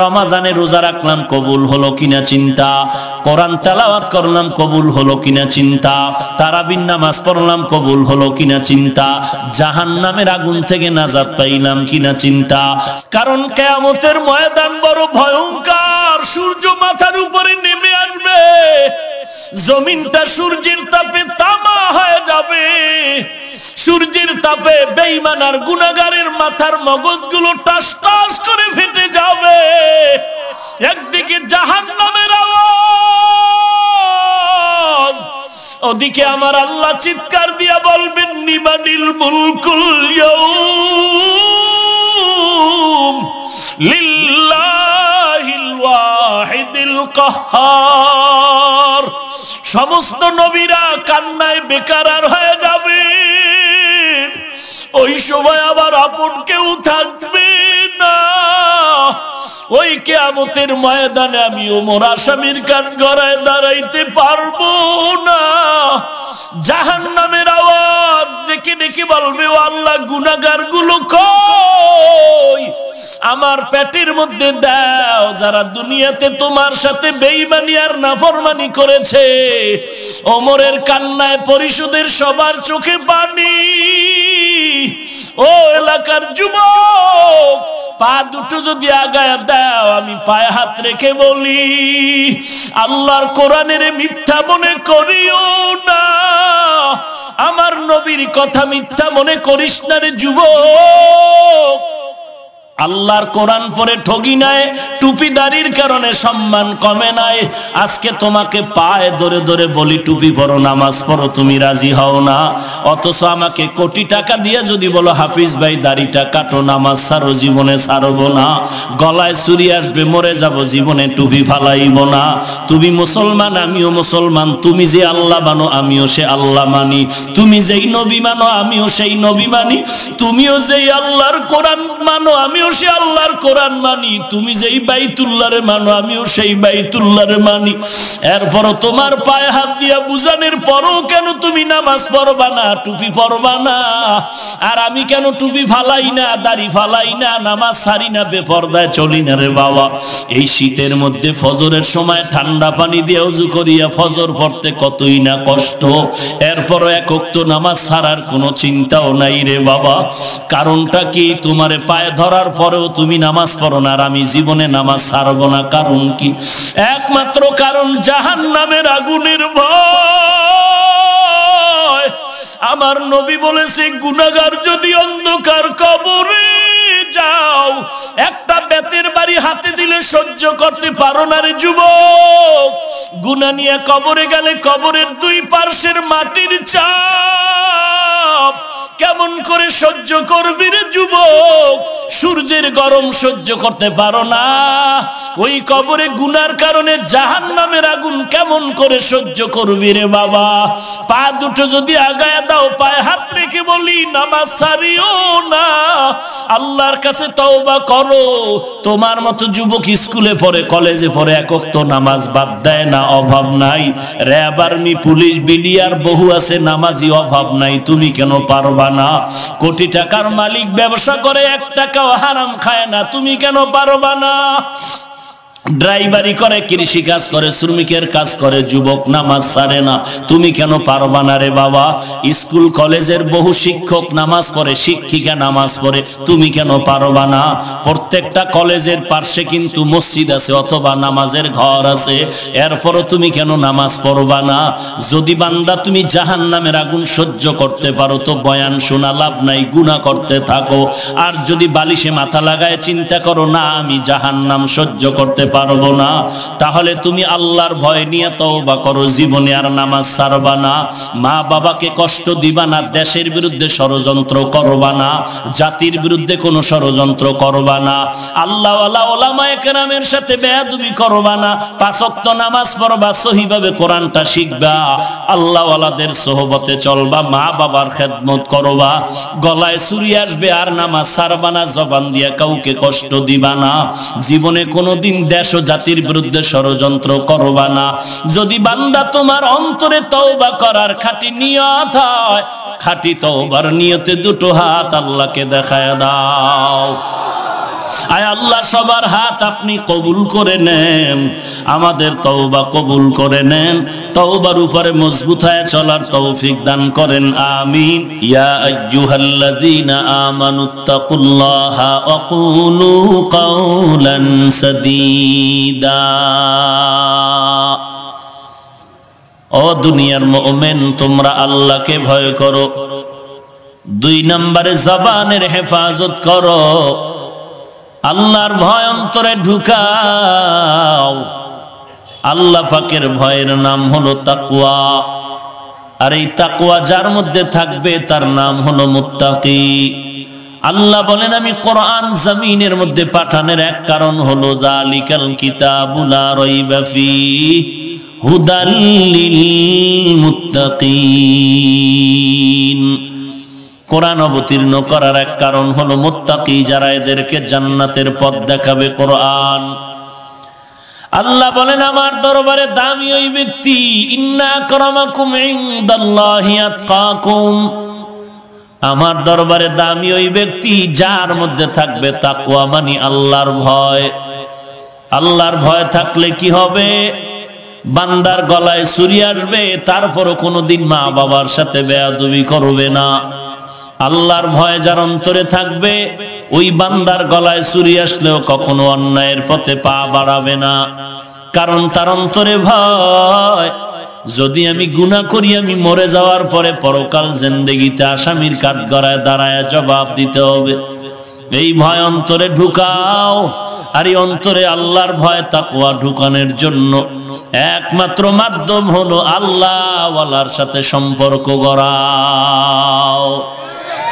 রমাজানে রোজা রাখলাম, কবুল হলো কিনা চিন্তা। কোরআন তেলাওয়াত করলাম, কবুল হলো কিনা চিন্তা। তারাবির নামাজ পড়লাম, কবুল হলো কিনা চিন্তা। জাহান্নামের আগুন থেকে নাজাত পাইলাম কিনা চিন্তা। কারণ কিয়ামতের ময়দান বড় ভয়ঙ্কর। সূর্য মাথার উপরে নেমে আসবে, জমিনটা সূর্যের তাপে তামা হয়ে যাবে। সূর্যের তাপে বেঈমান আর গুনাহগারের মাথার মগজগুলো টাস টাস করে ফেটে যাবে। একদিকে জাহান্নামের আওয়াজ, ওদিকে আমার আল্লাহ চিৎকার দিয়া বলবেন, লিমানিল মুলকুল ইয়াউম লিল্লাহিল ওয়াহিদিল কাহ্হার। সমস্ত নবীরা কান্নায় বেকারার হয়ে যাবে। ওই সময় আবার আপন কেউ থাকবে না। ওই কিয়ামতের ময়দানে আমি ওমর আসামির কান গড়ায় দাঁড়াইতে পারবো না। জাহান্নামের আওয়াজ ডেকে ডেকে বলবে, ও আল্লাহ, গুনাহগার গুলো কই? আমার পেটের মধ্যে দাও, যারা দুনিয়াতে তোমার সাথে বেঈমানি আর নাফরমানি করেছে। ওমরের কান্নায় পরিষদের সবার চোখে পানি। ও এলাকার যুবক, পা দুটো যদি আগায় দাও, আমি পায়ে হাত রেখে বলি, আল্লাহর কোরআনের মিথ্যা মনে করিও না। আমার নবীর কথা মিথ্যা মনে করিস না রে যুবক। আল্লাহর কোরআন পড়ে ঠগি নাই, টুপিদারির কারণে সম্মান কমে নাই। আজকে তোমাকে পায়ে ধরে ধরে বলি, টুপি পরো, নামাজ পড়ো, তুমি রাজি হও না। অথচ আমাকে কোটি টাকা দিয়ে যদি বলো, হাফিজ ভাই দাড়িটা কাটো, নামাজ ছাড়ো, জীবনে ছাড়বো না। গলায় চুরি আসবে, মরে যাব, জীবনে টুপি ফালাইব না। তুমি মুসলমান, আমিও মুসলমান। তুমি যে আল্লাহ মানো, আমিও সে আল্লাহ মানি। তুমি যেই নবী মানো, আমিও সেই নবী মানি। তুমিও যেই আল্লাহর কোরআন মানো, আমিও সে আল্লাহর কোরআন মানি। তুমি যেই বাইতুল্লাহরে মানো, আমিও সেই বাইতুল্লাহরে মানি। এরপরও তোমার পায়ে হাত দিয়া বুঝানোর পরও কেন তুমি নামাজ পড়বা না, টুপি পড়বা না? আর আমি কেন টুপি ফালাই না, দাড়ি ফালাই না, নামাজ ছাড়ি না, বেপরদায় চলি না রে বাবা? এই শীতের মধ্যে ফজরের সময় ঠান্ডা পানি দিয়ে ওযু করিয়া ফজর পড়তে কতই না কষ্ট। এরপরও এক ওয়াক্ত নামাজ ছাড়ার কোনো চিন্তাও নাই রে বাবা। কারণটা কি? তোমারে পায়ে ধরার পরেও তুমি নামাজ পড়ো না, আর আমি জীবনে নামাজ ছাড়বো না। কারণ কি? একমাত্র কারণ জাহান্নামের আগুনের ভয়। আমার নবী বলেছে, গুনাহগার যদি অন্ধকার কবরে যাও, একটা বেতের বাড়ি হাতে দিলে সহ্য করতে পারো না রে যুবক। গুনাহ নিয়ে কবরে গেলে কবরের দুই পার্শ্বের মাটির চাপ কেমন করে সহ্য করবি রে যুবক? সূর্যের গরম সহ্য করতে পারো না, ওই কবরে গুনার কারণে জাহান্নামের আগুন কেমন করে সহ্য করবি রে বাবা? পা দুটো যদি আগায় দাও, পায়ে হাত রেখে বলি, নামাজ ছাড়িও না। আল্লাহর কাছে তওবা করো। তোমার মতো যুবক স্কুলে পড়ে, কলেজে পড়ে, এক ওয়াক্ত নামাজ বাদ দেয় না, অভাব নাই। র‍্যাব, আর্মি, পুলিশ, বিডিআর বহু আছে, নামাজি অভাব নাই। তুমি কেন পারবা না? কোটি টাকার মালিক ব্যবসা করে, এক টাকাও হারাম খায় না, তুমি কেন পারবা না? ড্রাইভারি করে, কৃষি কাজ করে, শ্রমিকের কাজ করে, যুবক নামাজ ছাড়ে না, তুমি কেন পারবা না রে বাবা? স্কুল কলেজের বহু শিক্ষক নামাজ পড়ে, শিক্ষিকা নামাজ পড়ে, তুমি কেন পারবা না? প্রত্যেকটা কলেজের পাশে কিন্তু মসজিদ আছে অথবা নামাজের ঘর আছে, এরপরও তুমি কেন নামাজ পড়বা না? যদি বান্দা তুমি জাহান্নামের আগুন সহ্য করতে পারো, তো বয়ান শোনা লাভ নাই, গুনাহ করতে থাকো। আর যদি বালিশে মাথা লাগায় চিন্তা করো, না আমি জাহান্নাম সহ্য করতে পারবো না, তাহলে তুমি আল্লাহর ভয় নিয়ে তওবা করো, জীবনে আর নামাজ ছাড়বা না। মা বাবাকে কষ্ট দিবা না, দেশের বিরুদ্ধে ষড়যন্ত্র করবা না, জাতির বিরুদ্ধে কোনো ষড়যন্ত্র করবা না, আল্লাহওয়ালা ওলামায়ে কেরামের সাথে বেয়াদবি করবা না, পাঁচ ওয়াক্ত নামাজ পড়বা, সহিভাবে কোরআনটা শিখবা, আল্লাহওয়ালাদের সোহবতে চলবা, মা বাবার খেদমত করবা। গলায় চুরি আসবে আর নামাজ ছাড়বা না, জবান দিয়া কাউকে কষ্ট দিবা না, জীবনে কোনোদিন দেশ ও জাতির বিরুদ্ধে ষড়যন্ত্র করবা না। যদি বান্দা তোমার অন্তরে তওবা করার খাঁটি নিয়ত হয়, খাঁটি তওবার নিয়তে দুটো হাত আল্লাহকে দেখায় দাও। আয় আল্লাহ সবার হাত আপনি কবুল করে নেন, আমাদের তওবা কবুল করে নেন, তওবার উপরে মজবুত হয়ে চলার তৌফিক দান করেন, আমিন। ইয়া আইয়ুহাল্লাযীনা আমানুত্তাকুল্লাহা ওয়া কুলু কাওলান সাদীদা। ও দুনিয়ার মুমিন, তোমরা আল্লাহকে ভয় করো। 2 নম্বরে জবানের হেফাজত করো, আল্লাহর ভয় অন্তরে ঢুকাও। আল্লাহ পাকের ভয়ের নাম হলো তাকওয়া, আর এই তাকওয়া যার মধ্যে থাকবে তার নাম হলো মুত্তাকি। আল্লাহ বলেন, আমি কোরআন জমিনের মধ্যে পাঠানোর এক কারণ হলো যালিকাল কিতাবু লা রাইবা ফীহি হুদাল লিল মুত্তাকিন। কোরআন অবতীর্ণ করার এক কারণ হলো মুত্তাকি, যারা এদেরকে জান্নাতের পথ দেখাবে কোরআন। আল্লাহ বলেন, আমার দরবারে দামি ওই ব্যক্তি, ইন্না আকরামাকুম ইনদাল্লাহি আতকাকুম। আমার দরবারে দামি ওই ব্যক্তি যার মধ্যে থাকবে তাকওয়া, মানে আল্লাহর ভয়। আল্লাহর ভয় থাকলে কি হবে? বান্দার গলায় ছুরি আসবে, তারপরও কোনোদিন মা বাবার সাথে বেয়াদবি করবে না। আল্লাহর ভয় যার অন্তরে থাকবে, ওই বান্দার গলায় ছুরি আসলেও কখনো অন্যায়ের পথে পা বাড়াবে না, কারণ তার অন্তরে ভয়, যদি আমি গুনাহ করি আমি মরে যাওয়ার পরে পরকাল জিন্দেগিতে আসামির কাঠগড়ায় দাঁড়ায় জবাব দিতে হবে। এই ভয় অন্তরে ঢুকাও। আর এই অন্তরে আল্লাহর ভয় তাকওয়া ঢুকানোর জন্য একমাত্র মাধ্যম হলো আল্লাহ ওয়ালার সাথে সম্পর্ক গড়াও।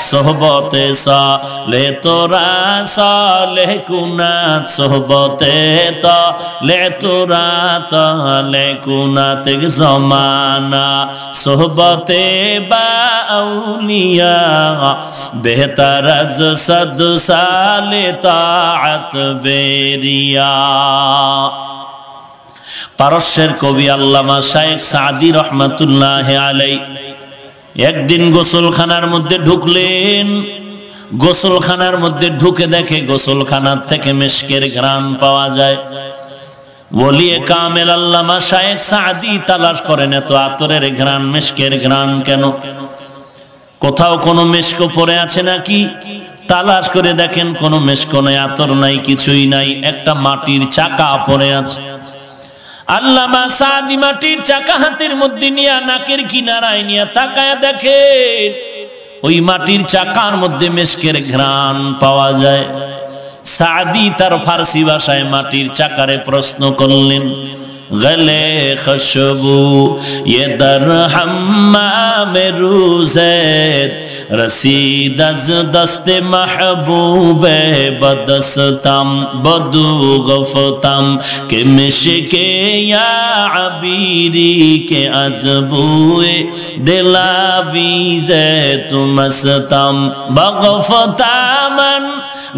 সোহবতে সালে তোরা সালে কুনাত, সোহবতে তালে তোরা তালে কুনাত জমানা, সোহবতে বা আউলিয়া বেহতর আজ সদ সালে তাআত বেরিয়া। পারস্যের কবি আল্লামা শায়েখ সাদি রহমাতুল্লাহ আলাইহি একদিন গোসলখানার মধ্যে ঢুকলেন। গোসলখানার মধ্যে ঢুকে দেখে গোসলখানার থেকে মিশকের ঘ্রাণ পাওয়া যায়। ওলিয়ে কামেল আল্লামা শায়েখ সাদি তালাশ করেন, এত আতরের ঘ্রাণ, মিশকের ঘ্রাণ কেন? কোথাও কোনো মিশক পড়ে আছে নাকি? তালাশ করে দেখেন কোনো মিশক নাই, আতর নাই, কিছুই নাই, একটা মাটির চাকা পড়ে আছে। আল্লামা সাদি মাটির চাকা হাতের মধ্যে নিয়ে নাকের কিনারায় নিয়ে তাকায় দেখে ওই মাটির চাকার মধ্যে মিশকের ঘ্রাণ পাওয়া যায়। সাদি তার ফার্সি ভাষায় মাটির চাকারে প্রশ্ন করলেন, গলে খুশবু ये दर हम्माम रूज़ेत रसीद अज दस्त महबूब बदस्तम बदू गफ्तम के मिशके या अबीरी के अजबुए दिलावीज़े तुमस्तम बगफ्तामन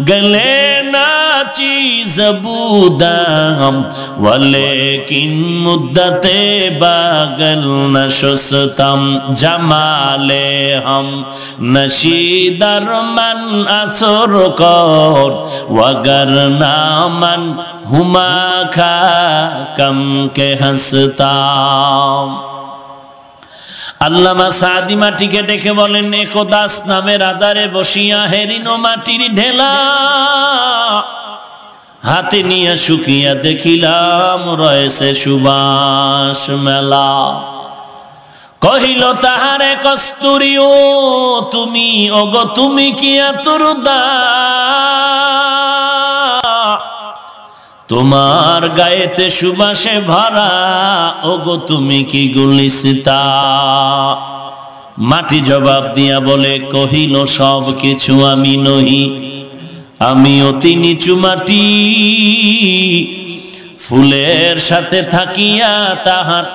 गले नाची जबूदम वलेकिन मुद्दते बागल नशुस्तम जमाले हम नशीदर मन असुर कोर वगर नामन हुमा खा कम के हंसताम। আল্লামা সাদি মাটিকে ডেকে বলেন, একদাস নামের আদারে বসিয়া হেরিনো মাটির ঢেলা হাতে নিয়ে শুকিয়া দেখিলাম রয়েছে সুবাস মেলা। কহিল তাহারে কস্তুরী, ও তুমি, ওগো তুমি কি আতুরদা, তোমার গায়েতে সুবাসে ভরা, ওগো তুমি কি গুলিস্তা। মাটি জবাব দিয়া বলে, কহিল সব কিছু আমি নহি, আমি অতি নিচু মাটি, ফুলের সাথে থাকিয়া তাহার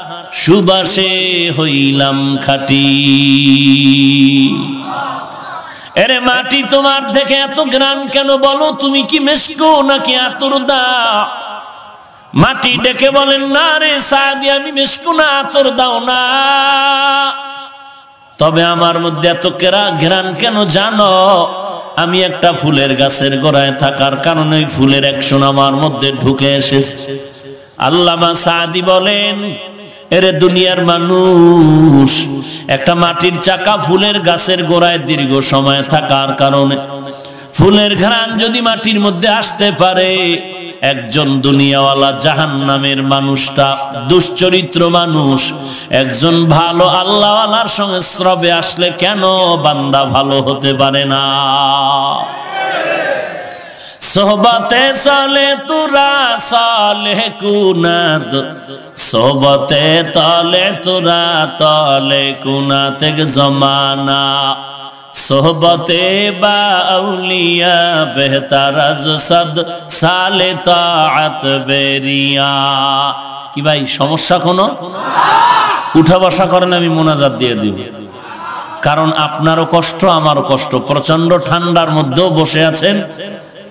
সুবাসে হইলাম খাঁটি। এরে মাটি, তোমার থেকে এত ঘ্রাণ কেন? বলো তুমি কি মিশকো নাকি আতরদা? মাটি ডেকে বলেন, না রে সাদি, আমি মিশকো না, আতর দাও না, তবে আমার মধ্যে এত ঘ্রাণ কেন জানো? আমি একটা ফুলের গাছের গোড়ায় থাকার কারণে ওই ফুলের অ্যাকশন আমার মধ্যে ঢুকে এসেছে। আল্লামা সাদি বলেন, এরে দুনিয়ার মানুষ, একটা মাটির চাকা ফুলের গাছের গোড়ায় দীর্ঘ সময় থাকার কারণে ফুলের ঘ্রাণ যদি মাটির মধ্যে আসতে পারে, একজন দুনিয়াওয়ালা জাহান্নামের মানুষটা দুশ্চরিত্র মানুষ একজন ভালো আল্লাহওয়ালার সংস্রবে আসলে কেন বান্দা ভালো হতে পারে না? সোহবতে চলে তুরা সালেহ কুনাত, সোহবতে তলে তুরা তলে কুনাত জমানা, সোহবতে বা আউলিয়া বেহতার আজ সদ সালে তাআত বেরিয়া। কি ভাই সমস্যা কোনো? উঠা বসা করেন, আমি মোনাজাত দিয়ে দিব, কারণ আপনারও কষ্ট আমারও কষ্ট। প্রচন্ড ঠান্ডার মধ্যেও বসে আছেন,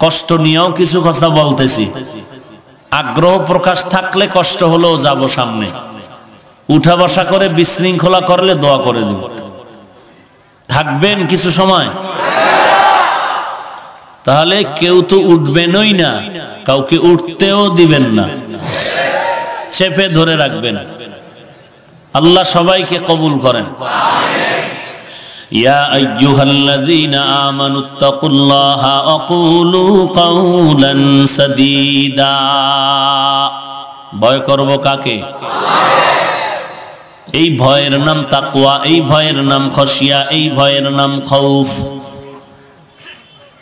কষ্ট নিয়েও কিছু কথা বলতেছি। আগ্রহ প্রকাশ থাকলে কষ্ট হলেও যাব সামনে। উঠা বসা করে বিশৃঙ্খলা করলে দোয়া করে দিব। থাকবেন কিছু সময়, তাহলে কেউ তো উঠবেনই না, কাউকে উঠতেও দিবেন না, চেপে ধরে রাখবেন। আল্লাহ সবাইকে কবুল করেন। ইয়া আইয়ুহাল্লাযীনা আমানুত্তাকুল্লাহা ওয়া কুলু কাওলান সাদীদা। ভয় করব কাকে? এই ভয়ের নাম তাকওয়া, এই ভয়ের নাম খশিয়া, এই ভয়ের নাম খৌফ।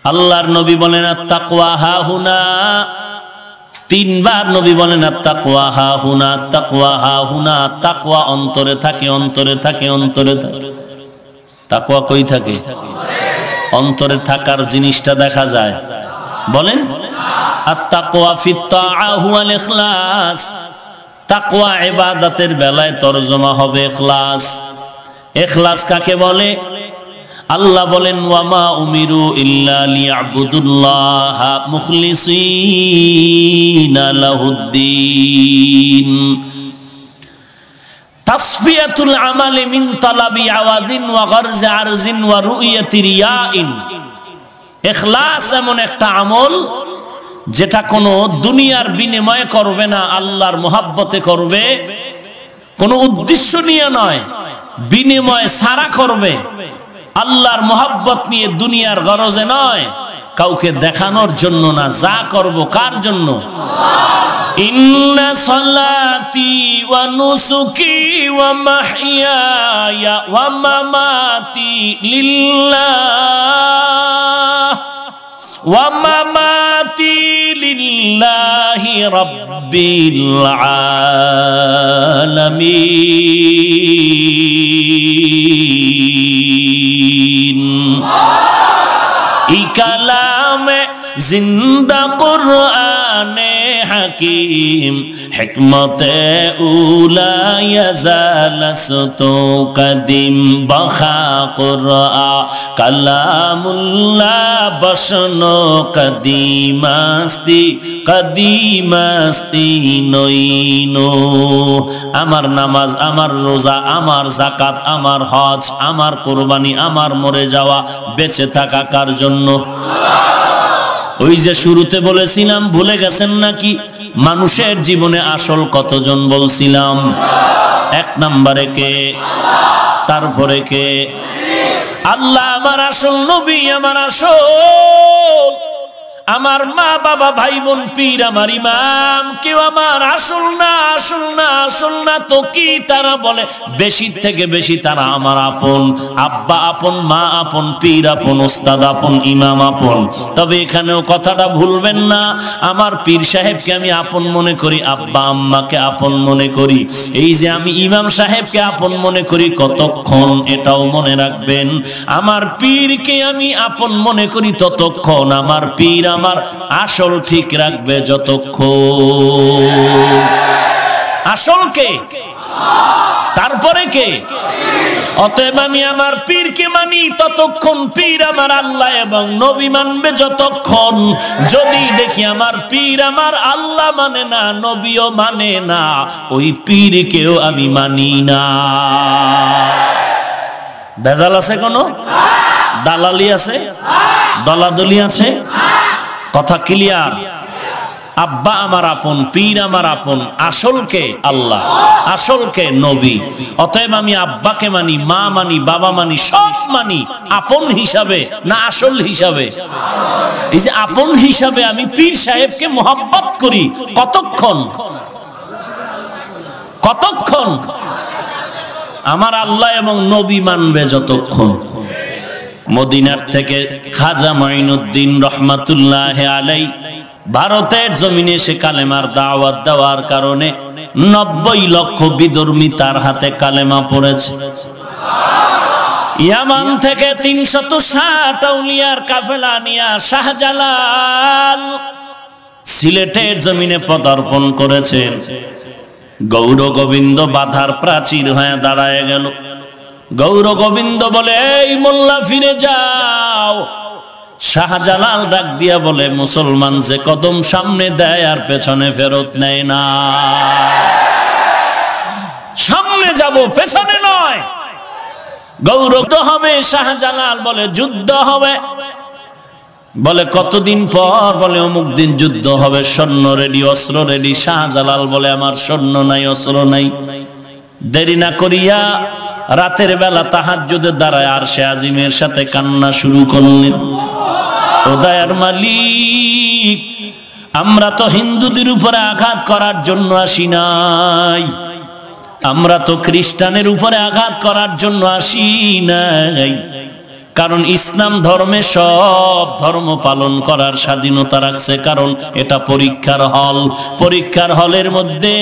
আল্লাহর নবী বলেন আত-তাকওয়া হাহুনা, তিনবার নবী বলেন আত-তাকওয়া হাহুনা, আত-তাকওয়া হাহুনা। তাকওয়া অন্তরে থাকে, অন্তরে থাকে, অন্তরে থাকে। তাকওয়া কই থাকে? অন্তরে থাকার জিনিসটা দেখা যায়, বলেন। আত-তাকওয়া ফিত তাআ হুয়াল ইখলাস। তাকওয়া ইবাদতের বেলায় তরজমা হবে ইখলাস। ইখলাস কাকে বলে? আল্লাহ বলেন ওয়ামা উমিরু ইল্লা লিয়াবুদুল্লাহা মুখলিসিনা লাহুদ্দিন। তাসফিয়াতুল আমালি মিন তালাবি আওয়াজিন ওয়া গরজি আরজিন ওয়া রুইয়াতি রিয়াইন। ইখলাস এমন একটা আমল যেটা কোনো দুনিয়ার বিনিময়ে করবে না, আল্লাহর মোহাব্বতে করবে, কোনো উদ্দেশ্য নিয়ে নয়, বিনিময় ছাড়া করবে, আল্লাহর মোহাব্বত নিয়ে, দুনিয়ার গরজে নয়, কাউকে দেখানোর জন্য না। যা করব কার জন্য? ইন্না সালাতি ওয়া নুসুকি ওয়া মাহইয়ায়া ওয়া মামাতি লিল্লাহ ওয়া মামাতি লিল্লাহি রাব্বিল আলামিন। ই কালামে জিন্দা কুরআনে হাকিম, হিকমতে উলা ইয়াজালাসতু কদিম বখা কুরআ কালামুল্লাহ বসনো কদিমাস্তি কদিমাস্তি নইনো। আমার নামাজ, আমার রোজা, আমার যাকাত, আমার হজ, আমার কুরবানি, আমার মরে যাওয়া, বেঁচে থাকা কার জন্য? ওই যে শুরুতে বলেছিলাম, ভুলে গেছেন নাকি? মানুষের জীবনে আসল কতজন বলছিলাম? এক নম্বরে কে? তারপরে কে? আল্লাহ আমার আসল, নবী আমার আসল, আমার মা বাবা ভাই বোন পীর আমার ইমাম, কেউ আমার আসল না, আসল না, আসল না তো কি? তারা বলে বেশি থেকে বেশি তারা আমার আপন, আব্বা আপন, মা আপন, পীর আপন, ওস্তাদ আপন, ইমাম আপন। তবে এখানেও কথাটা ভুলবেন না, আমার পীর সাহেবকে আমি আপন মনে করি, আব্বা আম্মাকে আপন মনে করি। এই যে আমি ইমাম সাহেবকে আপন মনে করি কতক্ষণ, এটাও মনে রাখবেন। আমার পীরকে আমি আপন মনে করি ততক্ষণ, আমার পীর আমার আসল ঠিক রাখবে যতক্ষণ। আসল কে? তারপরে কে? অতএব আমি আমার পীরকে মানি ততক্ষণ, পীর আমার আল্লাহ এবং নবী মানবে যতক্ষণ। যদি দেখি আমার পীর আমার আল্লাহ মানে না, নবীও মানে না, ওই পীরকেও আমি মানি না। ভেজাল আছে কোনো? দালালি আছে, দলাদলি আছে, কথা ক্লিয়ার। আব্বা আমার আপন, পীর আমার আপন, আসল কে? আল্লাহ, আসল কে? নবী। অতএব আমি আব্বাকে মানি, মা মানি, বাবা মানি, সব মানি আপন হিসাবে না আসল হিসাবে? এই যে আপন হিসাবে আমি পীর সাহেবকে মোহাব্বত করি কতক্ষণ? কতক্ষণ? আমার আল্লাহ এবং নবী মানবে যতক্ষণ। মদিনার থেকে খাজা মাইনুদ্দিন রহমাতুল্লাহ আলাই ভারতের জমিনে সে কালেমার দাওয়াত দেওয়ার কারণে 90 লক্ষ বিধর্মী তার হাতে কালেমা পড়েছে। ইয়ামান থেকে 360 আউলিয়ার কাফেলা নিয়ে শাহজালাল সিলেটের জমিনে পদার্পণ করেছেন। গৌর গোবিন্দ বাধার প্রাচীর হয়ে দাঁড়ায় গেল। গৌর গোবিন্দ বলে, এই মোল্লা ফিরে যাও। শাহজালাল ডাক দিয়া বলে, মুসলমান যে কদম সামনে দেয় আর পেছনে ফেরত নেয় না, সামনে যাব পেছনে নয়। গৌরব হবে। শাহজালাল বলে, যুদ্ধ হবে। বলে, কতদিন পর? বলে, অমুক দিন যুদ্ধ হবে, সৈন্য রেডি, অস্ত্র রেডি। শাহজালাল বলে, আমার সৈন্য নাই, অস্ত্র নাই। দেরি না করিয়া রাতের বেলা তাহাজ্জুদে দাঁড়ায় আরশে আজিমের সাথে কান্না শুরু করলেন। ও দয়ার মালিক, আমরা তো হিন্দুদের উপরে আঘাত করার জন্য আসি নাই, আমরা তো খ্রিস্টানের উপরে আঘাত করার জন্য আসি নাই। কারণ ইসলাম ধর্মে সব ধর্ম পালন করার স্বাধীনতা রাখছে, কারণ এটা পরীক্ষার হল। পরীক্ষার হলের মধ্যে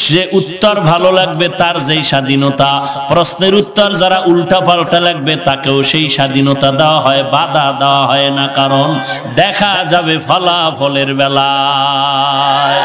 সে উত্তর ভালো লাগবে তার যেই স্বাধীনতা, প্রশ্নের উত্তর যারা উল্টা পাল্টা লাগবে তাকেও সেই স্বাধীনতা দেওয়া হয়, বাধা দেওয়া হয় না। কারণ দেখা যাবে ফলাফলের বেলায়।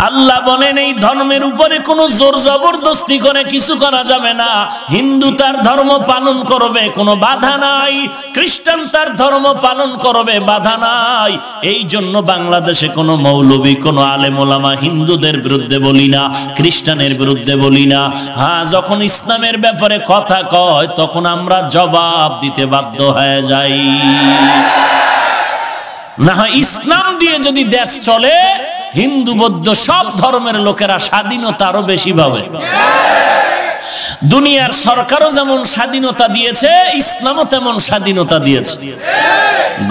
আল্লাহ বলেন, এই ধর্মের উপরে কোনো জোর জবরদস্তি করে কিছু করা যাবে না। হিন্দু তার ধর্ম পালন করবে, কোনো বাধা নাই। খ্রিস্টান তার ধর্ম পালন করবে, বাধা নাই। এই জন্য বাংলাদেশে কোনো মৌলবী, কোনো আলেম ওলামা হিন্দুদের বিরুদ্ধে বলি না, খ্রিস্টানের বিরুদ্ধে বলি না। হ্যাঁ, যখন ইসলামের ব্যাপারে কথা কয় তখন আমরা জবাব দিতে বাধ্য হয়ে যাই। না হয় ইসলাম দিয়ে যদি দেশ চলে, হিন্দু বৌদ্ধ সব ধর্মের লোকেরা স্বাধীনতা আরো বেশি পাবে। দুনিয়ার সরকারও যেমন স্বাধীনতা দিয়েছে, ইসলামও তেমন স্বাধীনতা দিয়েছে।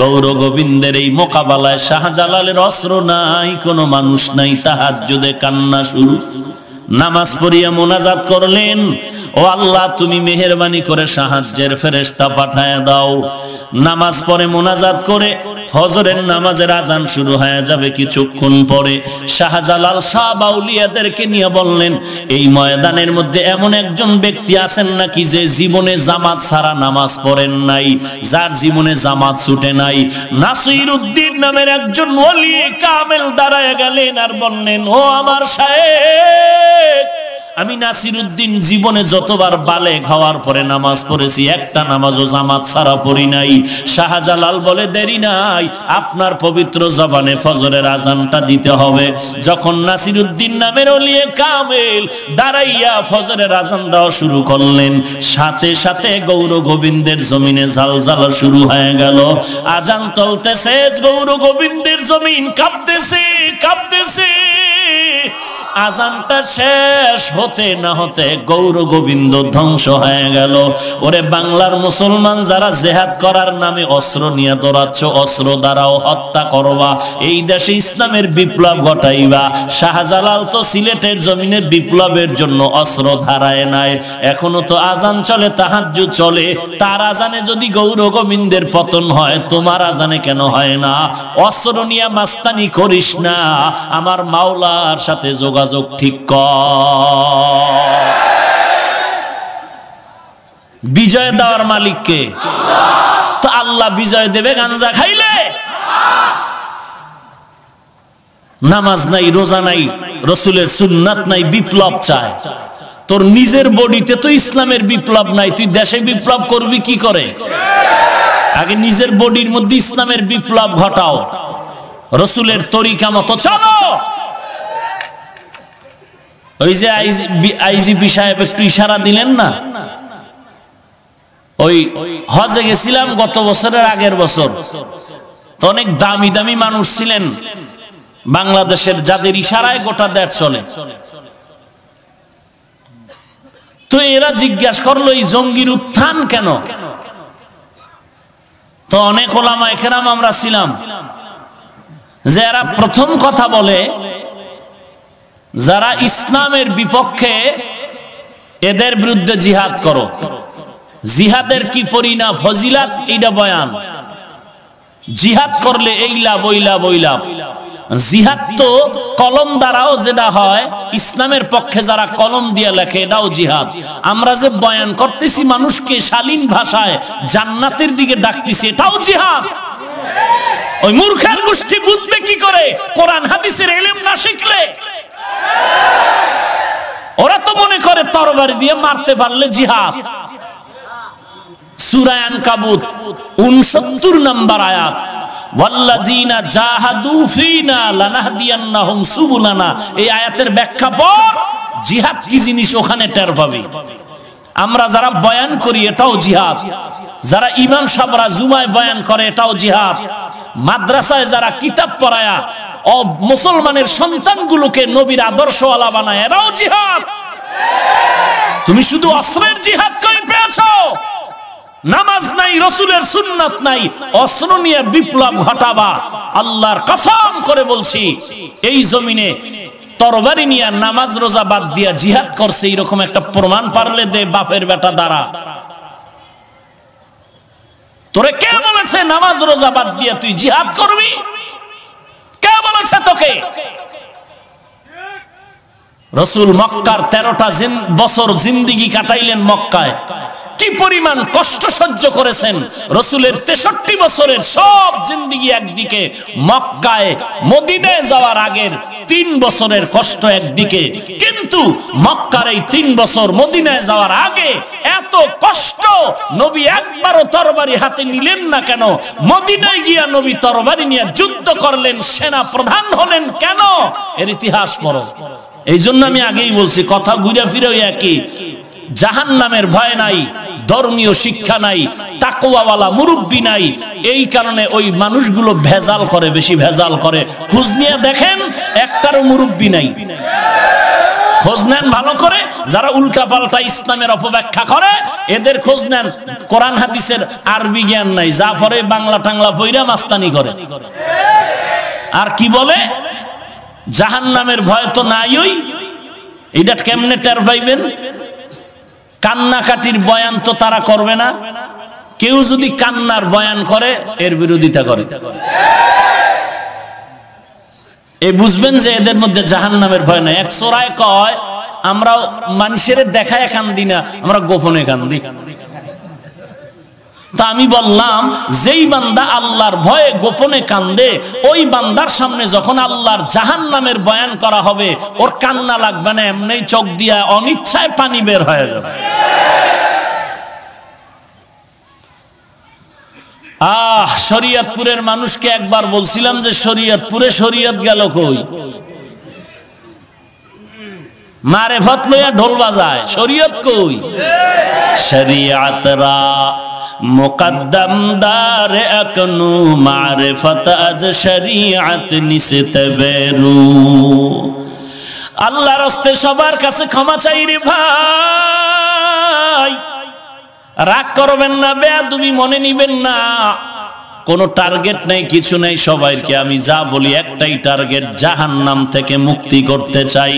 গৌর গোবিন্দের এই মোকাবেলায় শাহজালালের অস্ত্র নাই, কোনো মানুষ নাই। তাহাজ্জুদে কান্না শুরু। নামাজ পড়িয়া মোনাজাত করলেন, ও আল্লাহ, তুমি মেহেরবানি করে সাহায্যের ফেরেশতা পাঠায় দাও। নামাজ পড়ে মোনাজাত করে ফজরের নামাজের আজান শুরু হয়ে যাবে কিছুক্ষণ পরে। শাহজালাল সব আউলিয়াদেরকে নিয়ে বললেন, এই ময়দানের মধ্যে এমন একজন ব্যক্তি আছেন নাকি যে জীবনে জামাত ছাড়া নামাজ পড়েন নাই, যার জীবনে জামাত ছুটে নাই? নাসিরউদ্দিন নামের একজন ওলি কামেল দাঁড়ায় গেলেন আর বললেন, ও আমার শায়েখ, আমি নাসিরউদ্দিন জীবনে যতবার বালেগ হওয়ার পরে নামাজ পড়েছি, একটা নামাজও জামাত ছাড়া পড়ি নাই। শাহজালাল বলে, দেরি নাই, আপনার পবিত্র জবানে ফজরের আজানটা দিতে হবে। যখন নাসিরউদ্দিন নামের ওলি কামেল দাঁড়াইয়া ফজরের আজান দেওয়া শুরু করলেন, সাথে সাথে গৌর গোবিন্দের জমিনে ঝালঝালা শুরু হয়ে গেল। আজান চলতেছে, গৌর গোবিন্দের জমিন কাঁপতেছে, কাঁপতেছে। আজানটা শেষ হতে না হতে গৌর গোবিন্দ ধ্বংস হয়ে গেল। ওরে বাংলার মুসলমান, যারা জেহাদ করার নামে অস্ত্র নিয়ে দৌড়াচ্ছ, অস্ত্র দ্বারাও হত্যা করবা, এই দেশে ইসলামের বিপ্লব ঘটাইবা। শাহজালাল তো সিলেটের জমিনে বিপ্লবের জন্য অস্ত্র ধারায় নাই। এখনো তো আজান চলে, তাহাজ্জুদ চলে। তার আজানে যদি গৌর গোবিন্দের পতন হয়, তোমার আজানে কেন হয় না? অস্ত্র নিয়ে মাস্তানি করিস না, আমার মাওলার সাথে যোগাযোগ ঠিক কর। বিজয় দেওয়ার মালিক কে? তো আল্লাহ বিজয় দেবে গাঞ্জা খাইলে? নামাজ নাই, রোজা নাই, রসুলের সুন্নাত নাই, বিপ্লব চায়। তোর নিজের বডিতে তো ইসলামের বিপ্লব নাই, তুই দেশে বিপ্লব করবি কি করে? আগে নিজের বডির মধ্যে ইসলামের বিপ্লব ঘটাও, রসুলের তরিকা মতো চলো। ওই যে আইজিপি সাহেব একটু ইশারা দিলেন না, ওই হজে গেছিলাম গত বছরের আগের বছর, তো অনেক দামি দামি মানুষ ছিলেন বাংলাদেশের, যাদের ইশারায় গোটা দেশ চলে। তো এরা জিজ্ঞাসা করলো এই জঙ্গির উত্থান কেন? তো অনেক ওলামা একরাম আমরা ছিলাম, যে এরা প্রথম কথা বলে যারা ইসলামের বিপক্ষে এদের বিরুদ্ধে জিহাদ করো, জিহাদের কি পরিণাম ফজিলাত এইটা বয়ান, জিহাদ করলে এই লাভ ওই লাভ ওই লাভ। জিহাদ তো কলম দ্বারাও যেটা হয়, ইসলামের পক্ষে যারা কলম দিয়ে লেখে এটাও জিহাদ। আমরা যে বয়ান করতেছি মানুষকে শালীন ভাষায় জান্নাতের দিকে ডাকতেছি, এটাও জিহাদ। ওই মূর্খের গোষ্ঠী বুঝবে কি করে কোরআন হাদিসের ইলম না শিখলে? ওরা তো মনে করে তরবারি দিয়ে মারতে পারলে জিহাদ। সূরা আনকাবুত 69 নম্বর আয়াত, ওয়াল্লাযীনা জাহাদু ফীনা লানাহদিয়ান্নাহুম সুবুলানা। এই আয়াতের ব্যাখ্যা পর জিহাদ কি জিনিস ওখানে টের পাবে। আমরা যারা বয়ান করি এটাও জিহাদ, যারা ইমাম সাহেবরা জুমায় বয়ান করে এটাও জিহাদ, মাদ্রাসায় যারা কিতাব পড়ায়া ও মুসলমানের সন্তানগুলোকে নবীর আদর্শওয়ালা বানায় এটাও জিহাদ। তুমি শুধু অস্ত্রের জিহাদ করে পেয়েছো, নামাজ নাই, রসুলের সুন্নাত নাই, অস্ত্র নিয়ে বিপ্লব ঘটাবা। আল্লাহর কসম করে বলছি, এই জমিনে তরবারি নিয়ে নামাজ রোজা বাদ দিয়া জিহাদ করছে এরকম একটা প্রমাণ পারলে দে বাপের বেটা দ্বারা। তোরে কে বলেছে নামাজ রোজা বাদ দিয়া তুই জিহাদ করবি? কে বলেছে তোকে? রসুল মক্কার 13টা বছর জিন্দিগি কাটাইলেন মক্কায়, কি পরিমাণ কষ্ট সহ্য করেছেন। রসুলের 63 বছরের সব জিন্দিগি একদিকে, মক্কায় মদিনায় যাওয়ার আগের 3 বছরের কষ্ট একদিকে, কিন্তু মক্কার এই 3 বছর মদিনায় যাওয়ার আগে এত কষ্ট নবী একবারও তরবারি হাতে নিলেন না কেন? মদিনায় গিয়া নবী তরবারি নিয়ে যুদ্ধ করলেন, সেনা প্রধান হলেন কেন? এর ইতিহাস পড়ো। এই জন্য আমি আগেই বলছি, কথা ঘুরে ফিরে একই। জাহান্নামের ভয় নাই, ধর্মীয় শিক্ষা নাই, তাকওয়াওয়ালা মুরব্বি নাই, এই কারণে ওই মানুষগুলো ভেজাল করে, বেশি ভেজাল করে। খোঁজ নিয়ে দেখেন একটারও মুরব্বি নাই। খোঁজ নেন ভালো করে, যারা উল্টা পাল্টা ইসলামের অপব্যাখ্যা করে এদের খোঁজ নেন। কোরআন হাদিসের আরবি জ্ঞান নাই, যা পরে বাংলা টাংলা পইরা মাস্তানি করে। আর কি বলে জাহান্নামের ভয় তো নাই। ওই এইটা কেমনে টের পাইবেন? কান্নাকাটির বয়ান তো তারা করবে না। কেউ যদি কান্নার বয়ান করে এর বিরোধিতা করে, এই বুঝবেন যে এদের মধ্যে জাহান্নামের ভয় নাই। এক সোরায় কয় আমরা মানুষের দেখায় কান্দি না, আমরা গোপনে কান্দি। তা আমি বললাম, যেই বান্দা আল্লাহর ভয়ে গোপনে কান্দে, ওই বান্দার সামনে যখন আল্লাহর জাহান্নামের বয়ান করা হবে ওর কান্না লাগবে না, এমনি চোখ দিয়া অনিচ্ছায় পানি বের হয়ে যাবে। শরীয়তপুরের মানুষকে একবার বলছিলাম যে শরীয়তপুরে শরীয়ত গেল কই? মারেফত লইয়া ঢোল বাজায়, শরীয়ত কই? শরীয়তরা মুকদ্দম দার আকনু মারিফত আজ শরীয়ত নিসতবেরু। আল্লাহর রাস্তে সবার কাছে ক্ষমা চাই রে ভাই, রাগ করবেন না, বেয়াদবি মনে নিবেন না। কোনো টার্গেট নাই, কিছু নাই। সবাইকে আমি যা বলি একটাই টার্গেট, জাহান্নাম থেকে মুক্তি করতে চাই,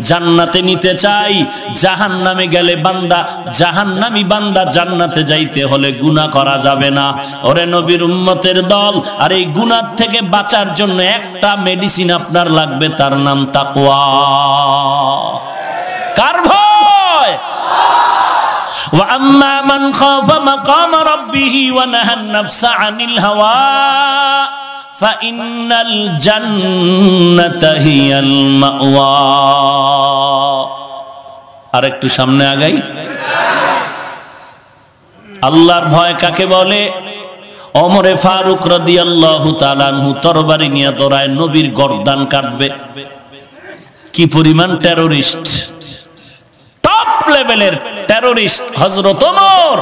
জান্নাতে নিতে চাই। জাহান্নামে গেলে বান্দা, জাহান্নামী বান্দা জান্নাতে যাইতে হলে গুনাহ করা যাবে না। ওরে নবীর উম্মতের দল, আর এই গুনাহ থেকে বাঁচার জন্য একটা মেডিসিন আপনার লাগবে, তার নাম তাকওয়া। কার ভয়? وَأَمَّا مَنْ خَافَ مَقَامَ رَبِّهِ وَنَهَى النَّفْسَ عَنِ الْهَوَىٰ فَإِنَّ الْجَنَّةَ هِيَ الْمَأْوَىٰ। আর একটু সামনে আগাই। আল্লাহর ভয় কাকে বলে? ওমরে ফারুক রাদিয়াল্লাহু তাআলা আনহু তরবারি নিয়ে দৌড়ায়, নবীর গর্দান কাটবে। কি পরিমাণ টেররিস্ট, টপ লেভেলের টেররিস্ট হযরত ওমর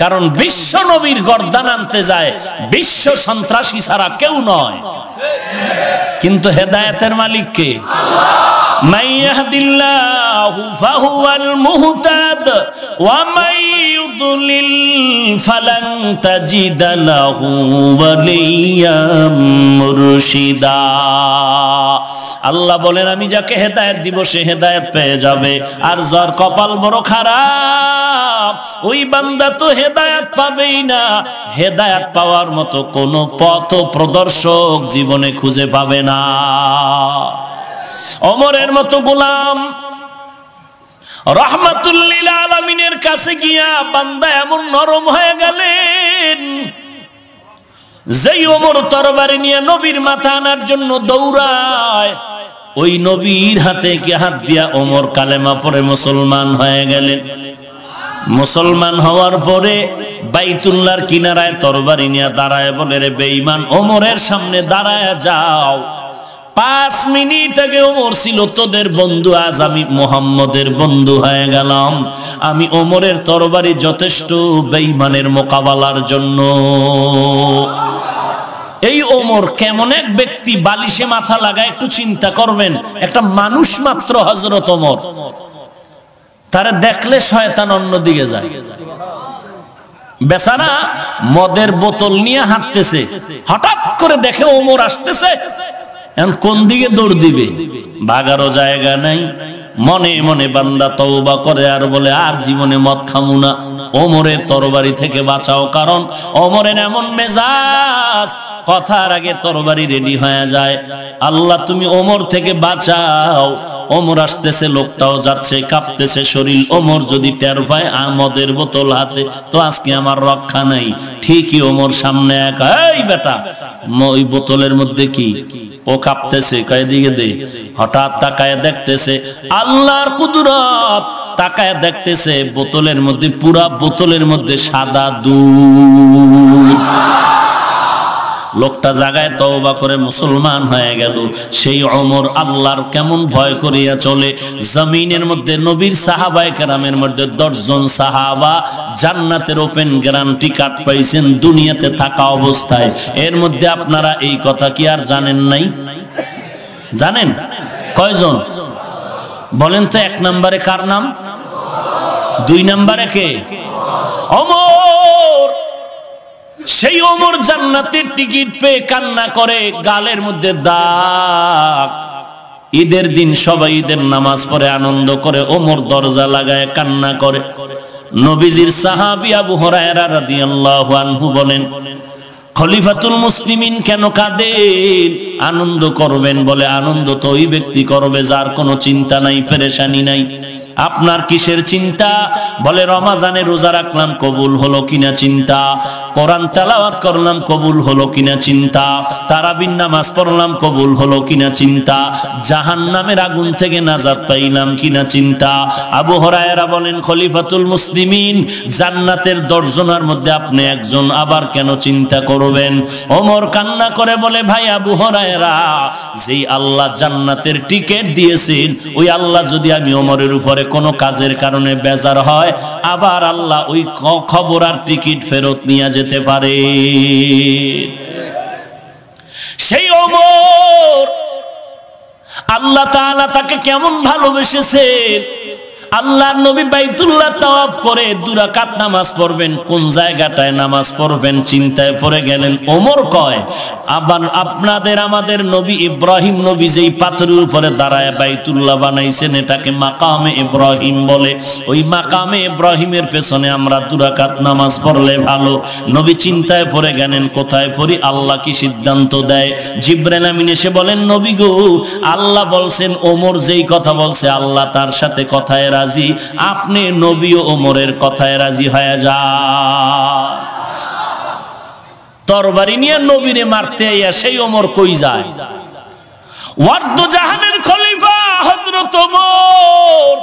কারণ বিশ্ব নবীর গর্দান আনতে যায় বিশ্ব সন্ত্রাসী ছাড়া কেউ নয়। কিন্তু হেদায়েতের মালিক কে? মান ইয়াহদিল্লাহু ফাহুয়াল মুহতাদ ওয়া মান ইউদ্লিল ফালান তাজিদা লাহু ওয়ালিয়াম মুরশিদা। আল্লাহ বলেন আমি যাকে হেদায়েত দিব সে হেদায়েত পেয়ে যাবে, আর যার কপাল বড় খারাপ ওই বান্দা তো হেদায়েত পাবেই না। হেদায়েত পাওয়ার মতো কোনো পথ প্রদর্শক জীবনে খুঁজে পাবে না। ওমরের মতো গোলাম রাহমাতুল লিল আলামিনের কাছে গিয়া বান্দা এমন নরম হয়ে গেলেন, যেই ওমর তরবারি নিয়ে নবীর মাথা আনার জন্য দৌড়ায়, ওই নবীর হাতে কি হাত দিয়া ওমর কালেমা পড়ে মুসলমান হয়ে গেলেন। মুসলমান হওয়ার পরে বাইতুল্লাহর কিনারায় তরবারি নিয়ে দাঁড়ায় বলে, রে বেঈমান, ওমরের সামনে দাঁড়ায় যাও। 5 মিনিট আগে ওমর ছিল তোদের বন্ধু, আজ আমি মুহাম্মদের বন্ধু হয়ে গেলাম। আমি ওমরের তরবারি যথেষ্ট বেঈমানের মোকাবেলার জন্য। এই ওমর কেমন এক ব্যক্তি, বালিশে মাথা লাগায় একটু চিন্তা করবেন। একটা মানুষ মাত্র হযরত ওমর, তারে দেখলে শয়তান অন্যদিকে যায়। বেচারা মদের বোতল নিয়ে হাঁটতেছে, হঠাৎ করে দেখে ওমর আসতেছে, কোন দিকে দৌড় দিবে, ভাগারও জায়গা নাই। মনে মনে বান্দা তওবা করে আর বলে, আর জীবনে মদ খামু না, ওমরের তরবারি থেকে বাঁচাও। কারণ ওমরের এমন মেজাজ, কথার আগে তরবারি রেডি হয়ে যায়। আল্লাহ তুমি ওমর থেকে বাঁচাও। ওমর আসতেছে, লোকটাও যাচ্ছে, কাঁপতেছে শরীর। ওমর যদি টের পায় আমদের বোতল হাতে, তো আজকে আমার রক্ষা নাই। ঠিকই ওমর সামনে একা, এই বেটা ওই বোতলের মধ্যে কি? ও কাঁপতেছে, কয় দিকে দে। হঠাৎ তাকায় দেখতেছে আল্লাহর কুদরত, তাকায় দেখতেছে বোতলের মধ্যে, পুরা বোতলের মধ্যে সাদা দুধ। লোকটা জাগায় তওবা করে মুসলমান হয়ে গেল। সেই ওমর আল্লাহর কেমন ভয় করিয়া চলে। জমিনের মধ্যে নবীর সাহাবায়ে কেরামের মধ্যে 10 জন সাহাবা জান্নাতের ওপেন গ্যারান্টি কার্ড পাইছেন দুনিয়াতে থাকা অবস্থায়। এর মধ্যে আপনারা এই কথা কি আর জানেন নাই? জানেন কয়জন? বলেন তো। 1 নম্বরে কার নাম? 2 নম্বরে কে? ওমর। সেই ওমর জান্নাতের টিকিট পেয়ে কান্না করে, গালের মধ্যে দাগ। ঈদের দিন সবাই ঈদের নামাজ পড়ে আনন্দ করে, ওমর দরজা লাগায় কান্না করে। নবীজির সাহাবী আবু হুরায়রা রাদিয়াল্লাহু আনহু বলেন, খলিফাতুল মুসলিমিন কেন কাঁদেন? আনন্দ করবেন। বলে, আনন্দ তো ওই ব্যক্তি করবে যার কোনো চিন্তা নাই, পেরেশানি নাই। আপনার কিসের চিন্তা? বলে, রমাজানে রোজা রাখলাম, কবুল হলো কিনা চিন্তা। কোরআন তেলাওয়াত করলাম, কবুল হলো কিনা চিন্তা। তারাবির নামাজ পড়লাম, কবুল হলো কিনা চিন্তা। জাহান্নামের আগুন থেকে নাজাত পাইলাম কিনা চিন্তা। আবু হুরায়রা বলেন, খলিফাতুল মুসলিমিন জান্নাতের 10 জনের মধ্যে আপনি একজন, আবার কেন চিন্তা করবেন? ওমর কান্না করে বলে, ভাই আবু হুরায়রা, যেই আল্লাহ জান্নাতের টিকিট দিয়েছেন, ওই আল্লাহ যদি আমি ওমরের উপরে কোনো কাজের কারণে বেজার হয়, আবার আল্লাহ ওই খবর আর টিকিট ফেরত নিয়ে যেতে পারে। সেই ওমর আল্লাহ তাআলা তাকে কেমন ভালোবেসেছেন। আল্লাহর নবী বাইতুল্লাহ তাওয়াফ করে 2 রাকাত নামাজ পড়বেন, কোন জায়গাটায় নামাজ পড়বেন চিন্তায় পড়ে গেলেন। ওমর কয়, আবার আপনাদের আমাদের নবী ইব্রাহিম নবী যেই পাথরের উপরে দাঁড়ায় বাইতুল্লাহ বানাইছেন, এটাকে মাকামে ইব্রাহিম বলে। ওই মাকামে ইব্রাহিমের পেছনে আমরা 2 রাকাত নামাজ পড়লে ভালো। নবী চিন্তায় পড়ে গেলেন, কোথায় পড়ি? আল্লাহ কি সিদ্ধান্ত দেয়? জিবরাইল আমিন এসে বলেন, নবী গো, আল্লাহ বলছেন ওমর যেই কথা বলছে আল্লাহ তার সাথে কথায় রাজি, আপনি নবী ও ওমরের কথায় রাজি হয়ে যান। তরবারি নিয়ে নবীরে মারতে আইয়া সেই ওমর কই যায়? ওয়ার্দ জাহানের খলিফা হযরত ওমর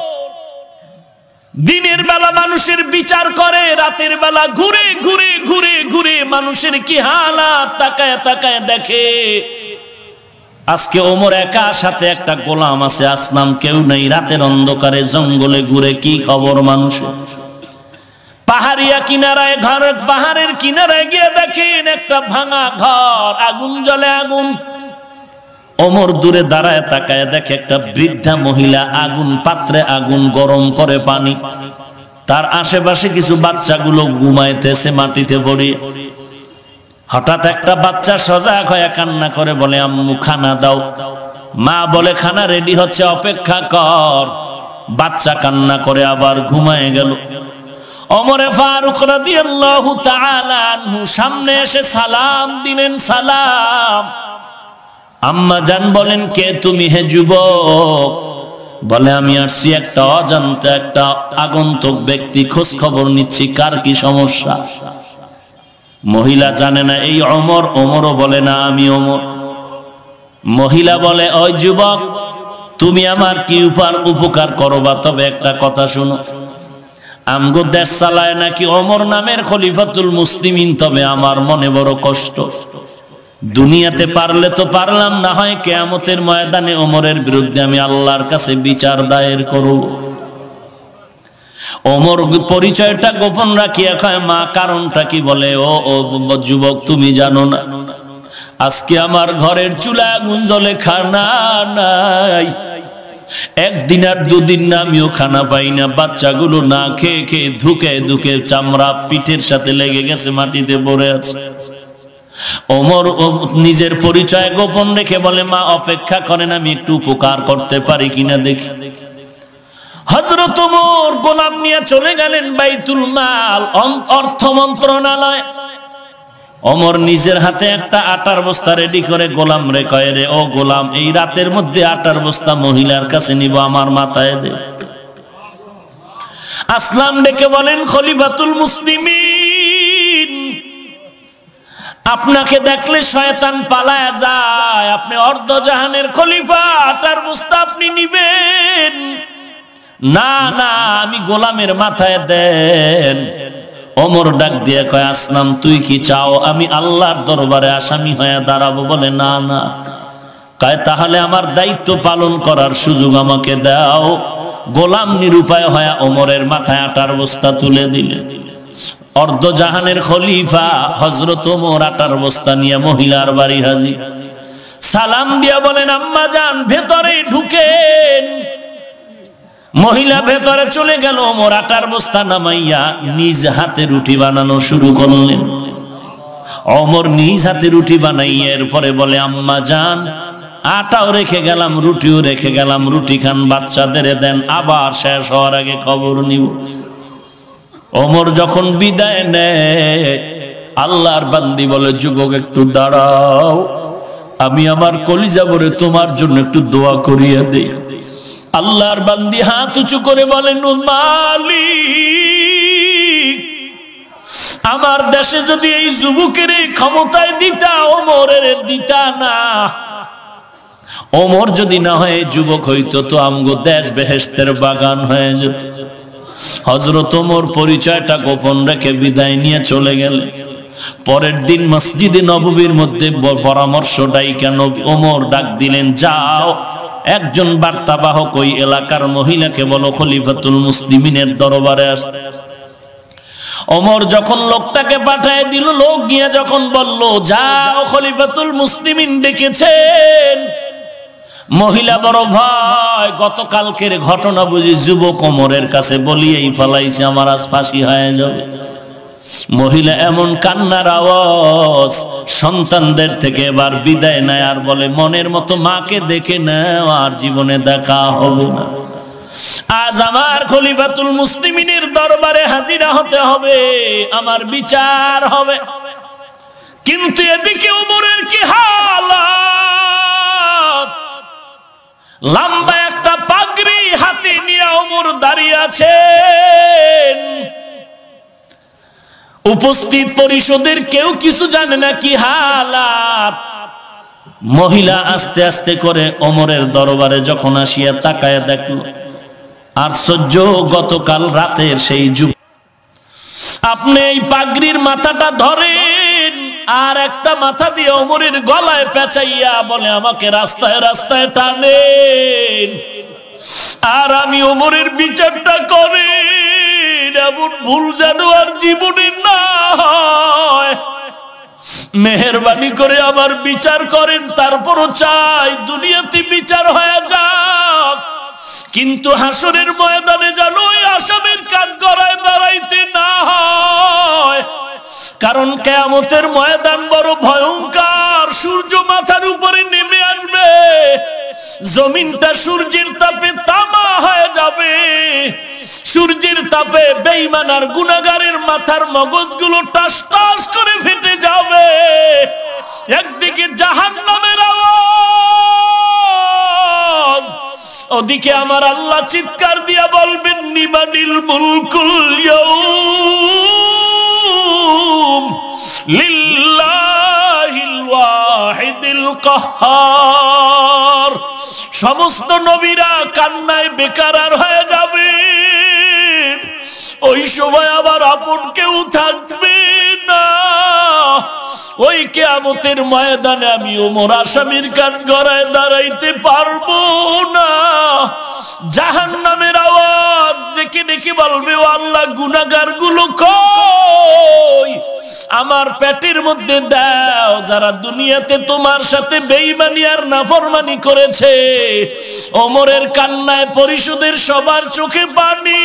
দিনের বেলা মানুষের বিচার করে, রাতের বেলা ঘুরে ঘুরে ঘুরে ঘুরে মানুষের কি হালাত তাকায় তাকায় দেখে। আজকে ওমর একা, সাথে একটা গোলাম আছে আসলাম, কেউ নেই। রাতের অন্ধকারে জঙ্গলে ঘুরে কি খবর মানুষের? পাহাড় পাহাড়িয়া কিনারায় ঘর, পাহাড়ের কিনারায় গিয়ে দেখেন একটা ভাঙা ঘর, আগুন জ্বলে আগুন। ওমর দূরে দাঁড়ায় তাকায় দেখে একটা বৃদ্ধা মহিলা আগুন পাত্রে আগুন গরম করে পানি, তার আশেপাশে কিছু বাচ্চাগুলো ঘুমাইতেছে মাটিতে পড়ে। হঠাৎ একটা বাচ্চা সজাগ হয়ে কান্না করে বলে আম্মু খানা দাও। মা বলে খানা রেডি হচ্ছে অপেক্ষা কর। বাচ্চা কান্না করে আবার ঘুমায় গেল। ওমরে ফারুক রাদিয়াল্লাহু তাআলা আনহু সামনে এসে সালাম দিলেন। সালাম। আম্মা জান বলেন কে তুমি হে যুবক? বলে আমি আসছি একটা অজান্তে একটা আগন্তুক ব্যক্তি, খোঁজ খবর নিচ্ছি কার কি সমস্যা। মহিলা জানে না এই ওমর। ওমরও বলে না আমি ওমর। মহিলা বলে ওই যুবক তুমি আমার কি উপকার করবা, তবে একটা কথা শুনো, আমগো দেশ চালায় নাকি ওমর নামের খলিফাতুল মুসলিমিন, তবে আমার মনে বড় কষ্ট। দুনিয়াতে পারলে তো পারলাম, না হয় কিয়ামতের ময়দানে ওমরের বিরুদ্ধে আমি আল্লাহর কাছে বিচার দায়ের করব। ওমর পরিচয়টা গোপন রাখিয়া কয় মা কারণটা কি? বলে ও যুবক তুমি জানো না, আজকে আমার ঘরের চুলা আগুন জ্বলে, খানা নাই। একদিন আর দুদিন না আমিও খানা পাই না, বাচ্চাগুলো না খেয়ে খেয়ে ধুকে ধুকে চামড়া পিঠের সাথে লেগে গেছে, মাটিতে পড়ে আছে। ওমর নিজের পরিচয় গোপন রেখে বলে মা অপেক্ষা করেন, আমি একটু উপকার করতে পারি কিনা দেখি। হযরত ওমর গোলাম নিয়ে চলে গেলেন বাইতুল মাল, অর্থ মন্ত্রণালয়। ওমর নিজের হাতে একটা আটার বস্তা রেডি করে গোলাম রে কয় রে ও গোলাম, এই রাতের মধ্যে আটার বস্তা মহিলার কাছে নিব, আমার মাথায় দে। আসলাম ডেকে বলেন খলিফাতুল মুসলিমিন, আপনাকে দেখলে শয়তান পালায়া যায়, আপনি অর্ধজাহানের খলিফা, আটার বস্তা আপনি নিবেন না? না আমি গোলামের মাথায় দেন। ওমর ডাক দিয়ে কয় আসলাম তুই কি চাও আমি আল্লাহর দরবারে আসামি হয়ে দাঁড়াবো? বলে না না। কয় তাহলে আমার দায়িত্ব পালন করার সুযোগ আমাকে দাও। গোলাম নিরুপায় হয়ে ওমরের মাথায় আটার বস্তা তুলে দিলে। অর্ধজাহানের খলিফা হযরত ওমর আটার বস্তা নিয়ে মহিলার বাড়ি হাজির। সালাম দিয়া বলেন আম্মা জান ভেতরে ঢুকেন। মহিলা ভেতরে চলে গেল। ওমর আটার বস্তা নামাইয়া নিজ হাতে রুটি বানানো শুরু করলেন। ওমর নিজ হাতে রুটি বানাইয়া এরপরে বলে আম্মা জান আটাও রেখে গেলাম, রুটিও রেখে গেলাম, রুটি খান, বাচ্চাদের দেন, আবার শেষ হওয়ার আগে খবর নিব। ওমর যখন বিদায় নেয় আল্লাহর বান্দি বলে যুবক একটু দাঁড়াও, আমি আমার কলিজা ভরে তোমার জন্য একটু দোয়া করিয়া দেই। আল্লাহর বান্দি হাত উঁচু করে বলেন মালিক, আমার দেশে যদি এই যুবকের ক্ষমতায় দিতা, ওমরের দিতা না। ওমর যদি না হয় যুবক হইতো তো আমগো দেশ বেহেশতের বাগান হয়ে যেত। হযরত ওমর পরিচয়টা গোপন রেখে বিদায় নিয়ে চলে গেলেন। পরের দিন মসজিদে নববীর মধ্যে পরামর্শ ডাইকা ওমর ডাক দিলেন, যাও একজন বার্তাবাহক ওই এলাকার মহিলাকে বলো খলিফাতুল মুসলিমিনের দরবারে আসতে। ওমর যখন লোকটাকে পাঠায় দিল, লোক গিয়ে যখন বলল যাও খলিফাতুল মুসলিমিন ডেকেছেন। মহিলা বড় ভাই গতকালকের ঘটনা বুঝি যুবক ওমরের কাছে বলিয়েই ফেলাইছে, আমার আজ ফাঁসি হয়ে যাবে। মহিলা এমন কান্নার আওয়াজ, সন্তানদের থেকে এবার বিদায় নেয় আর বলে মনের মতো মাকে দেখে নাও, আর জীবনে দেখা হবে না। আজ আমার খলিফাতুল মুসলিমিনের দরবারে হাজিরা হতে হবে, আমার বিচার হবে। কিন্তু এদিকে ওমরের কি হালাত, লম্বা একটা পাগড়ি হাতে নিয়ে ওমর দাঁড়িয়ে আছেন। উপস্থিত পরিষদের কেউ কিছু জানে না কি হালাত। মহিলা আস্তে আস্তে করে ওমরের দরবারে যখন আসিয়া তাকায় দেখল, আশ্চর্য, গতকাল রাতের সেই যুগ। আপনি এই পাগড়ির মাথাটা ধরেন আর একটা মাথা দিয়ে ওমরের গলায় পেঁচাইয়া বলে আমাকে রাস্তায় রাস্তায় টানেন, আর আমি ওমরের বিচারটা করেন। এমন ভুল যেন আর জীবনে না হয়। মেহেরবানি করে আবার বিচার করেন, তারপরও চাই দুনিয়াতে বিচার হয়ে যাক, কিন্তু হাসরের ময়দানে যেন ওই আসামির কাঠগড়ায় দাঁড়াইতে না হয়। কারণ কিয়ামতের ময়দান বড় ভয়ঙ্কর। সূর্য মাথার উপরে নেমে আসবে, জমিনটা সূর্যের তাপে তামা হয়ে যাবে। সূর্যের তাপে বেঈমান আর গুনাহগারের মাথার মগজগুলো টাস টাস করে ফেটে যাবে। একদিকে জাহান্নামের আওয়াজ, ওদিকে আমার আল্লাহ চিৎকার দিয়া বলবেন, লিমানিল মুলকুল ইয়াউম লিল্লাহিল ওয়াহিদিল কাহ্হার। সমস্ত নবীরা কান্নায় বেকারার হয়ে যাবে। ওই সময় আবার আপন কেউ থাকবে না। ওই কিয়ামতের ময়দানে আমি ওমর আসামির কাঠগড়ায় দাঁড়াইতে পারবো না। জাহান্নামের আওয়াজ ডেকে ডেকে বলবে, ও আল্লাহ, গুনাহগার গুলো কই? আমার পেটের মধ্যে দাও, যারা দুনিয়াতে তোমার সাথে বেঈমানি আর নাফরমানি করেছে। ওমরের কান্নায় পরিষদের সবার চোখে পানি।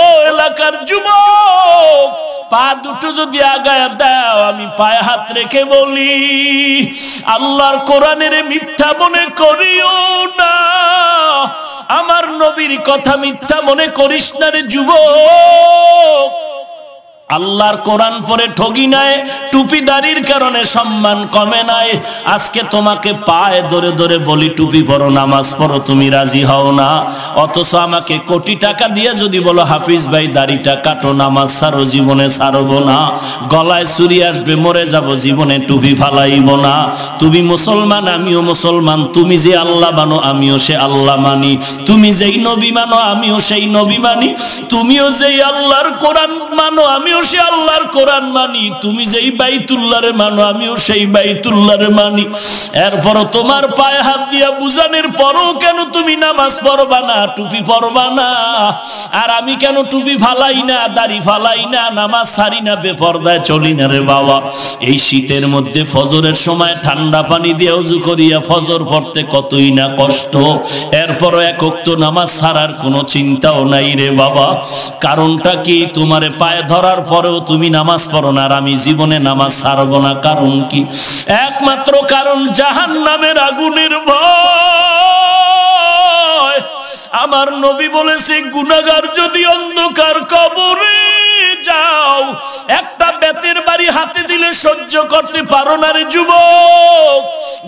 ও এলাকার যুবক, পা দুটো যদি আগায়া দাও, আমি পায়ে হাত রেখে বলি, আল্লাহর কোরআনের মিথ্যা মনে করিও না, আমার নবীর কথা মিথ্যা মনে করিস না রে যুবক। আল্লাহর কোরআন পরে ঠগি নাই, টুপিদারির কারণে সম্মান কমে নাই। আজকে তোমাকে পায়ে ধরে ধরে বলি, টুপি পরো, নামাজ পড়ো, তুমি রাজি হও না। অথচ আমাকে কোটি টাকা দিয়ে যদি বলো, হাফিজ ভাই দাড়িটা কাটো, নামাজ ছাড়ো, জীবনে ছাড়বো না। গলায় চুরি আসবে, মরে যাব, জীবনে টুপি ফালাইব না। তুমি মুসলমান, আমিও মুসলমান। তুমি যে আল্লাহ মানো, আমিও সে আল্লাহ মানি। তুমি যেই নবী মানো, আমিও সেই নবী মানি। তুমিও যেই আল্লাহর কোরআন মানো, আমিও সে আল্লাহর কোরআন মানি। তুমি যেই বাইতুল্লাহরে মানো, আমিও সেই বাইতুল্লাহরে মানি। এরপরও তোমার পায়ে হাত দিয়া বুঝানোর পরও কেন তুমি নামাজ পড়বা না, টুপি পড়বা না? আর আমি কেন টুপি ফালাই না, দাড়ি ফালাই না, নামাজ ছাড়ি না, বেপরদায় চলি না রে বাবা? এই শীতের মধ্যে ফজরের সময় ঠান্ডা পানি দিয়ে ওযু করিয়া ফজর পড়তে কতই না কষ্ট। এরপরও এক ওয়াক্ত নামাজ ছাড়ার কোনো চিন্তাও নাই রে বাবা। কারণটা কি? তোমারে পায়ে ধরার পরেও তুমি নামাজ পড়ো না, আর আমি জীবনে নামাজ ছাড়বো না। কারণ কি? একমাত্র কারণ জাহান্নামের আগুনের ভয়। আমার নবী বলেছে, গুনাহগার যদি অন্ধকার কবরে যাও, একটা বেতের বাড়ি হাতে দিলে সহ্য করতে পারো না রে যুবক।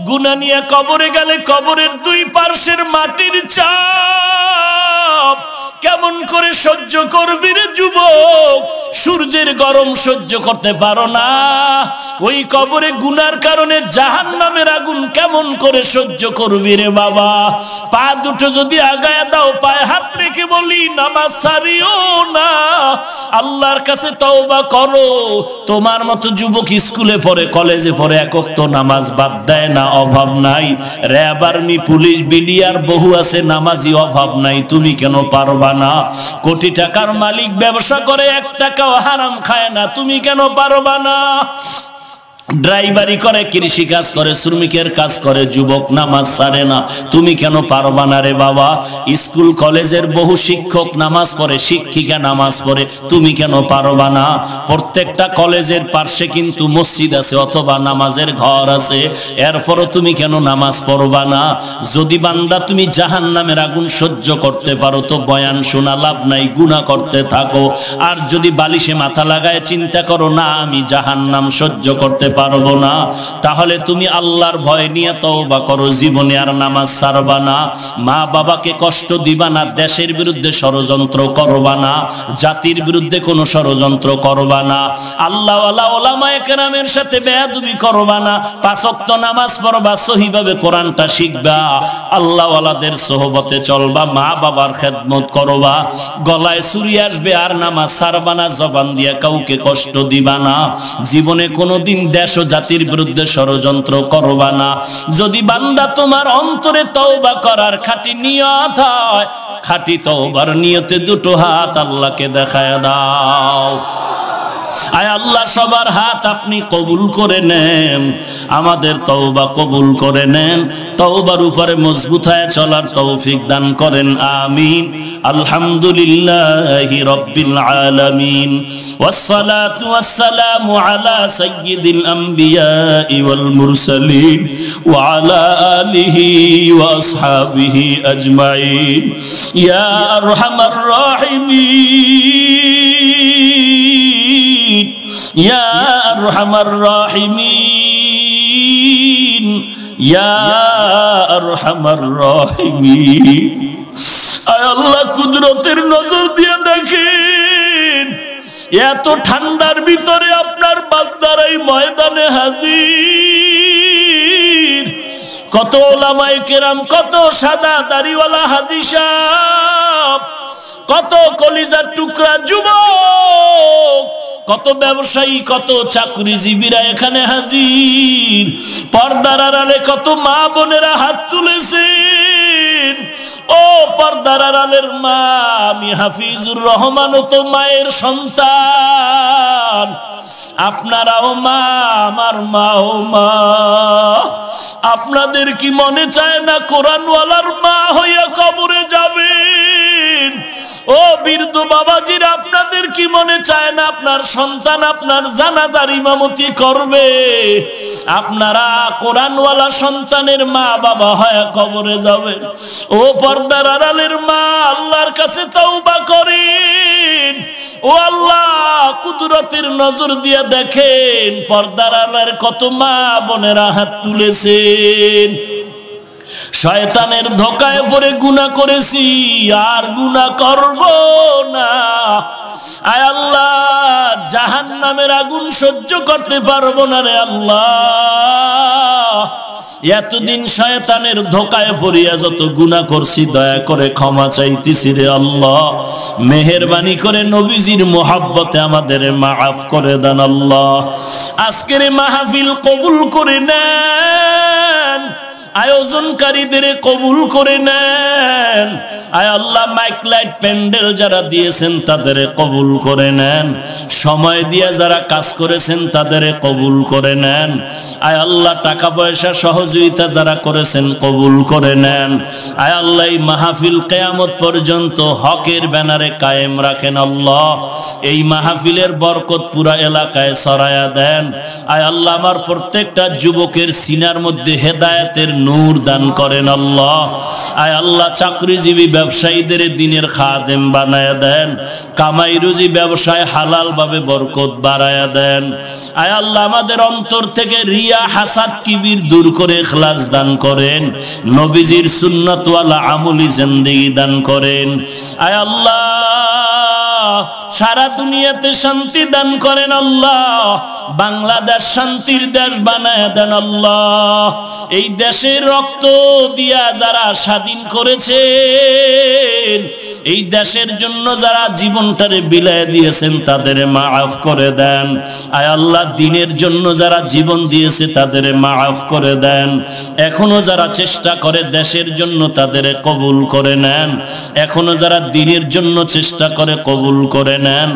গুনাহ নিয়ে কবরে গেলে কবরের দুই পার্শ্বের মাটির চাপ কেমন করে সহ্য করবি রে যুবক? সূর্যের গরম সহ্য করতে পারো না, ওই কবরে গুনার কারণে জাহান্নামের আগুন কেমন করে সহ্য করবি রে বাবা? পা দুটো যদি আগায় দাও, পায়ে হাত রেখে বলি, নামাজ ছাড়িও না, আল্লাহর কাছে তওবা করো। তোমার মতো যুবক স্কুলে পড়ে, কলেজে পড়ে, এক ওয়াক্ত নামাজ বাদ দেয় না, অভাব নাই। র‍্যাব, আর্মি, পুলিশ, বিডিআর বহু আছে, নামাজি অভাব নাই। তুমি কেন পারবা না? কোটি টাকার মালিক ব্যবসা করে, 1 টাকাও হারাম খায় না, তুমি কেন পারবা না? ড্রাইভারি করে, কৃষি কাজ করে, শ্রমিকের কাজ করে, যুবক নামাজ ছাড়ে না, তুমি কেন পারবা না রে বাবা? স্কুল কলেজের বহু শিক্ষক নামাজ পড়ে, শিক্ষিকা নামাজ পড়ে, তুমি কেন পারবা না? প্রত্যেকটা কলেজের পাশে কিন্তু মসজিদ আছে অথবা নামাজের ঘর আছে, এরপরও তুমি কেন নামাজ পড়বা না? যদি বান্দা তুমি জাহান্নামের আগুন সহ্য করতে পারো, তো বয়ান শোনা লাভ নাই, গুনাহ করতে থাকো। আর যদি বালিশে মাথা লাগায় চিন্তা করো, না আমি জাহান্নাম সহ্য করতে পারবো না, তাহলে তুমি আল্লাহর ভয় নিয়ে তওবা করো, জীবনে আর নামাজ ছাড়বা না। মা বাবাকে কষ্ট দিবা না, দেশের বিরুদ্ধে ষড়যন্ত্র করবা না, জাতির বিরুদ্ধে কোনো ষড়যন্ত্র করবা না, আল্লাহওয়ালা ওলামায়ে কেরামের সাথে বেয়াদবি করবা না, 5 ওয়াক্ত নামাজ পড়বা, সহিভাবে কোরআনটা শিখবা, আল্লাহওয়ালাদের সোহবতে চলবা, মা বাবার খেদমত করবা। গলায় চুরি আসবে আর নামাজ ছাড়বা না, জবান দিয়ে কাউকে কষ্ট দিবা না। জীবনে কোনোদিন দেশ দেশ ও জাতির বিরুদ্ধে ষড়যন্ত্র করবা না। যদি বান্দা তোমার অন্তরে তওবা করার খাঁটি নিয়ত হয়, খাঁটি তওবার নিয়তে দুটো হাত আল্লাহকে দেখায় দাও। আয় আল্লাহ, সবার হাত আপনি কবুল করে নেন, আমাদের তওবা কবুল করে নেন, তওবার উপরে মজবুত হয়ে চলার তৌফিক দান করেন, আমিন। আলহামদুলিল্লাহি রাব্বিল আলামিন, ওয়াসসালাতু ওয়াসসালামু আলা সাইয়্যিদিল আমবিয়াই ওয়াল মুরসালিন ওয়া আলা আলিহি ওয়া আসহাবিহি আজমাইন। ইয়া আরহামার রাহিমিন, ইয়া আরহামার রাহিমিন, ইয়া আরহামার রাহিমিন। আয় আল্লাহ, কুদরতের নজর দিয়ে দেখেন, এত ঠান্ডার ভিতরে আপনার বান্দারাই ময়দানে হাজির। কত ওলামায়ে কেরাম, কত সাদা দাড়িওয়ালা হাজী সাহেব, কত কলিজার টুকরা যুবক, কত ব্যবসায়ী, কত চাকরিজীবীরা এখানে হাজির। পর্দার আড়ালে কত মা বোনেরা হাত তুলেছেন। ও পর্দার আড়ালের মা, আমি হাফিজুর রহমান তো মায়ের সন্তান, আপনারাও মা, আমার মাও মা। আপনাদের কি মনে চায় না কোরআনওয়ালার মা হইয়া কবরে যাবেন? ও বীরদ বাবাজির, আপনাদের কি মনে চায় না আপনার সন্তান আপনার জানাজার ইমামতি করবে? আপনারা কোরআনওয়ালা সন্তানের মা বাবা হয়ে কবরে যাবেন। ও পর্দার আড়ালের মা, আল্লাহর কাছে তওবা করেন। ও আল্লাহ, কুদরতের নজর দিয়ে দেখেন, পর্দার আড়ালের কত মা বোনেরা হাত তুলেছেন। শয়তানের ধোকায় পড়ে গুনাহ করেছি, আর গুনাহ করব না। আয় আল্লাহ, জাহান্নামের আগুন সহ্য করতে পারবো না রে আল্লাহ। এতদিন শয়তানের ধোকায় পড়িয়া যত গুনাহ করছি, দয়া করে ক্ষমা চাইতেছি রে আল্লাহ। মেহেরবানি করে নবীজির মোহাব্বতে আমাদের মাফ করে দেন আল্লাহ। আজকের মাহফিল কবুল করে নেন, আয়োজনকারীদের কবুল করে নেন। আয় আল্লাহ, মাইক লাইট প্যান্ডেল যারা দিয়েছেন তাদের কবুল করে নেন, সময় দিয়ে যারা কাজ করেছেন তাদের কবুল করে নেন। আয় আল্লাহ, টাকা পয়সা সহযোগিতা যারা করেছেন কবুল করে নেন। আয় আল্লাহ, এই মাহফিল কিয়ামত পর্যন্ত হকের ব্যানারে কায়েম রাখেন আল্লাহ। এই মাহফিলের বরকত পুরা এলাকায় ছড়ায়া দেন। আয় আল্লাহ, আমার প্রত্যেকটা যুবকের সিনার মধ্যে হেদায়েতের নূর দান করেন আল্লাহ। আয় আল্লাহ, চাকরিজীবী ব্যবসায়ীদের দিনের খাদেম বানায়া দেন, কামাই রুজি ব্যবসায় হালাল ভাবে বরকত বাড়ায়া দেন। আয় আল্লাহ, আমাদের অন্তর থেকে রিয়া হাসাদ কিবির দূর করে ইখলাস দান করেন, নবীজির সুন্নাত ওয়ালা আমলি জিন্দেগি দান করেন। আয় আল্লাহ, সারা দুনিয়াতে শান্তি দান করেন আল্লাহ। বাংলাদেশ শান্তির দেশ বানায় দেন আল্লাহ। এই দেশের রক্ত দিয়া যারা স্বাধীন করেছেন, এই দেশের জন্য যারা জীবনটারে বিলায় দিয়েছেন তাদের মাফ করে দেন। আয় আল্লাহ, দিনের জন্য যারা জীবন দিয়েছে তাদের মাফ করে দেন। এখনো যারা চেষ্টা করে দেশের জন্য তাদের কবুল করে নেন। এখনো যারা দিনের জন্য চেষ্টা করে কবুল করে নেন।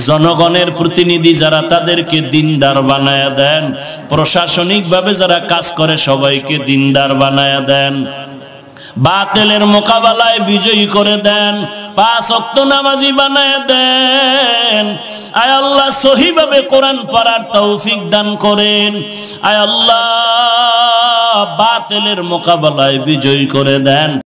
জনগণের প্রতিনিধি যারা তাদেরকে দিনদার বানায়া দেন। প্রশাসনিক ভাবে যারা কাজ করে সবাইকে দিনদার বানায়া দেন। বাতিলের মোকাবেলায় বিজয়ী করে দেন। 5 ওয়াক্ত নামাজি বানায়া দেন। আয় আল্লাহ, সহিভাবে কোরআন পড়ার তৌফিক দান করেন। আয় আল্লাহ, বাতিলের মোকাবেলায় বিজয়ী করে দেন।